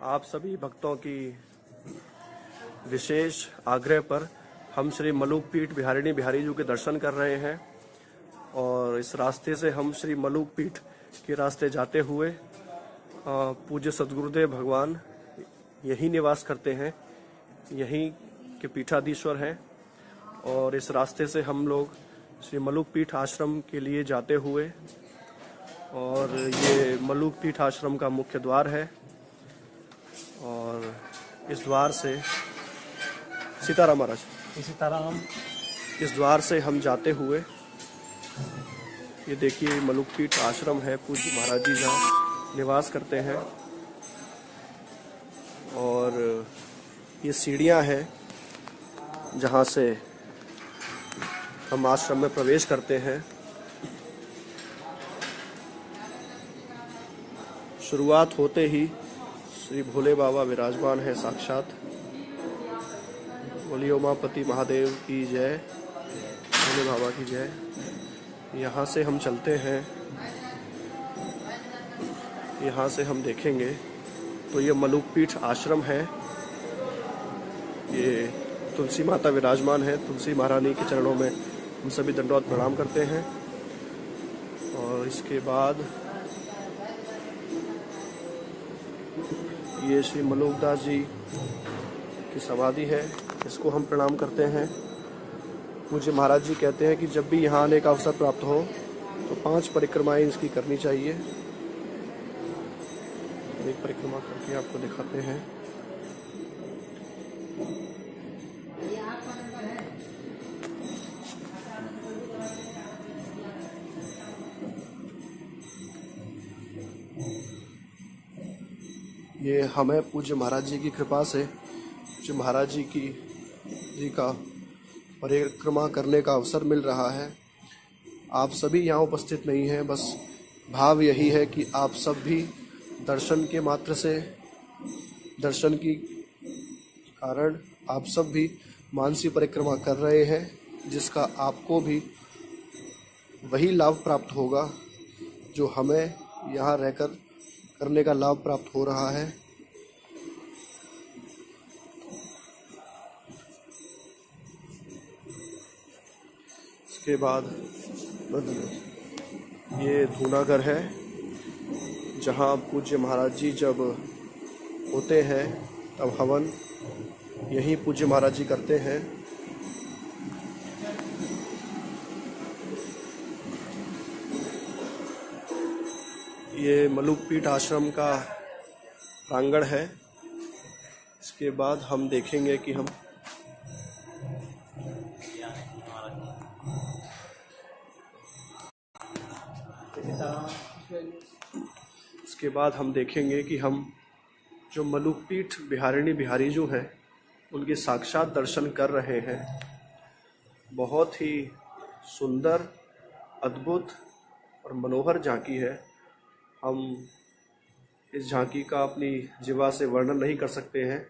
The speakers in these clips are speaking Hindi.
आप सभी भक्तों की विशेष आग्रह पर हम श्री मलुक पीठ बिहारिणी बिहारी जी के दर्शन कर रहे हैं और इस रास्ते से हम श्री मलुक पीठ के रास्ते जाते हुए पूज्य सद्गुरुदेव भगवान यहीं निवास करते हैं, यहीं के पीठाधीश्वर हैं और इस रास्ते से हम लोग श्री मलुक पीठ आश्रम के लिए जाते हुए, और ये मलुक पीठ आश्रम का मुख्य द्वार है और इस द्वार से सीताराम महाराज इस द्वार से हम जाते हुए, ये देखिए मलुक पीठ आश्रम है, पूज्य महाराज जी जहाँ निवास करते हैं और ये सीढ़ियाँ हैं जहाँ से हम आश्रम में प्रवेश करते हैं। शुरुआत होते ही श्री भोले बाबा विराजमान है साक्षात। बोलिए उमापति महादेव की जय, भोले बाबा की जय। यहाँ से हम चलते हैं, यहाँ से हम देखेंगे तो ये मलुक पीठ आश्रम है। ये तुलसी माता विराजमान है, तुलसी महारानी के चरणों में हम सभी दंडवत प्रणाम करते हैं। और इसके बाद ये श्री मलुकदास जी की समाधि है, इसको हम प्रणाम करते हैं। पूज्य महाराज जी कहते हैं कि जब भी यहाँ आने का अवसर प्राप्त हो तो 5 परिक्रमाएं इसकी करनी चाहिए। एक परिक्रमा करके आपको दिखाते हैं। ये हमें पूज्य महाराज जी की कृपा से पूज्य महाराज जी का परिक्रमा करने का अवसर मिल रहा है। आप सभी यहाँ उपस्थित नहीं हैं, बस भाव यही है कि आप सब भी दर्शन के मात्र से, दर्शन की कारण आप सब भी मानसी परिक्रमा कर रहे हैं, जिसका आपको भी वही लाभ प्राप्त होगा जो हमें यहाँ रहकर करने का लाभ प्राप्त हो रहा है। इसके बाद ये धूनागर है जहाँ पूज्य महाराज जी जब होते हैं तब हवन यहीं पूज्य महाराज जी करते हैं। ये मलुक पीठ आश्रम का प्रांगण है। इसके बाद हम देखेंगे कि हम देखेंगे कि हम जो मलुक पीठ बिहारिणी बिहारी जो हैं उनके साक्षात दर्शन कर रहे हैं। बहुत ही सुंदर, अद्भुत और मनोहर झांकी है। हम इस झांकी का अपनी जीवा से वर्णन नहीं कर सकते हैं।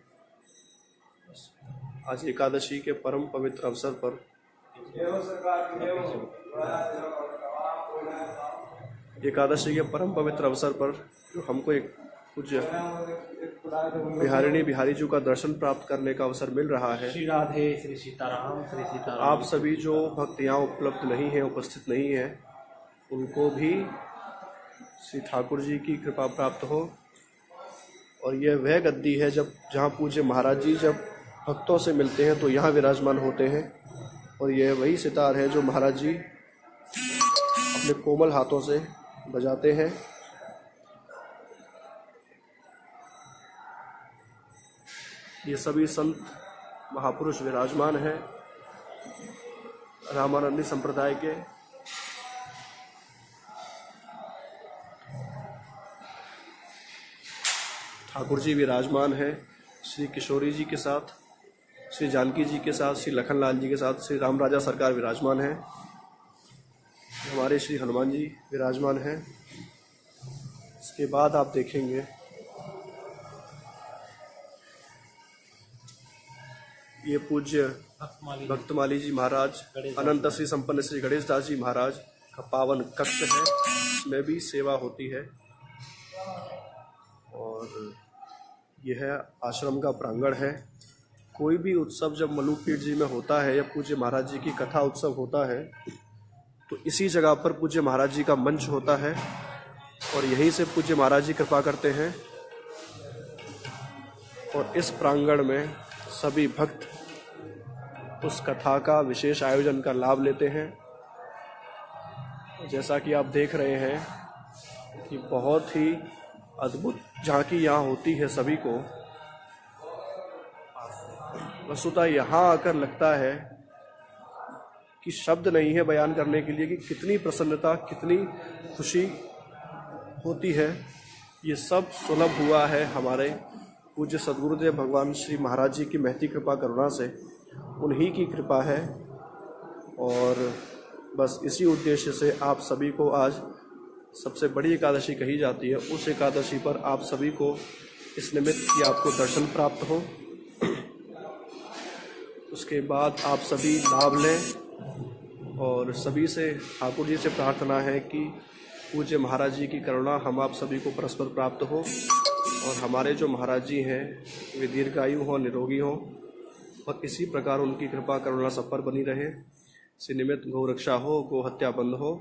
आज एकादशी के परम पवित्र अवसर पर जो हमको एक पूज्य बिहारिणी बिहारी जी का दर्शन प्राप्त करने का अवसर मिल रहा है। श्री राधे, श्री सीताराम, श्री सीताराम। आप सभी जो भक्त यहाँ उपलब्ध नहीं हैं, उपस्थित नहीं हैं, उनको भी श्री ठाकुर जी की कृपा प्राप्त हो। और यह वह गद्दी है जहाँ पूज्य महाराज जी जब भक्तों से मिलते हैं तो यहाँ विराजमान होते हैं। और यह वही सितार है जो महाराज जी अपने कोमल हाथों से बजाते हैं। ये सभी संत महापुरुष विराजमान हैं रामानंदी संप्रदाय के। ठाकुर जी विराजमान हैं श्री किशोरी जी के साथ, श्री जानकी जी के साथ, श्री लखनलाल जी के साथ श्री राम राजा सरकार विराजमान हैं। हमारे श्री हनुमान जी विराजमान हैं। इसके बाद आप देखेंगे ये पूज्य भक्तमाली जी महाराज, अनंत श्री संपन्न श्री गणेश दास जी महाराज का पावन कक्ष है, इसमें भी सेवा होती है। और यह आश्रम का प्रांगण है। कोई भी उत्सव जब मलुकपीठ जी में होता है या पूज्य महाराज जी की कथा उत्सव होता है तो इसी जगह पर पूज्य महाराज जी का मंच होता है और यहीं से पूज्य महाराज जी कृपा करते हैं। और इस प्रांगण में सभी भक्त उस कथा का विशेष आयोजन का लाभ लेते हैं। जैसा कि आप देख रहे हैं कि बहुत ही अद्भुत झांकी यहाँ होती है सभी को। वस्तुतः यहाँ आकर लगता है कि शब्द नहीं है बयान करने के लिए कि कितनी प्रसन्नता, कितनी खुशी होती है। ये सब सुलभ हुआ है हमारे पूज्य सद्गुरुदेव भगवान श्री महाराज जी की महती कृपा करुणा से, उन्हीं की कृपा है। और बस इसी उद्देश्य से आप सभी को आज सबसे बड़ी एकादशी कही जाती है, उस एकादशी पर आप सभी को इस निमित्त कि आपको दर्शन प्राप्त हो, उसके बाद आप सभी लाभ लें। और सभी से ठाकुर जी से प्रार्थना है कि पूज्य महाराज जी की करुणा हम आप सभी को परस्पर प्राप्त हो और हमारे जो महाराज जी हैं वे दीर्घायु हों, निरोगी हों और इसी प्रकार उनकी कृपा करुणा सब पर बनी रहे। इसी निमित्त गौ रक्षा हो, गौ हत्या बंद हो।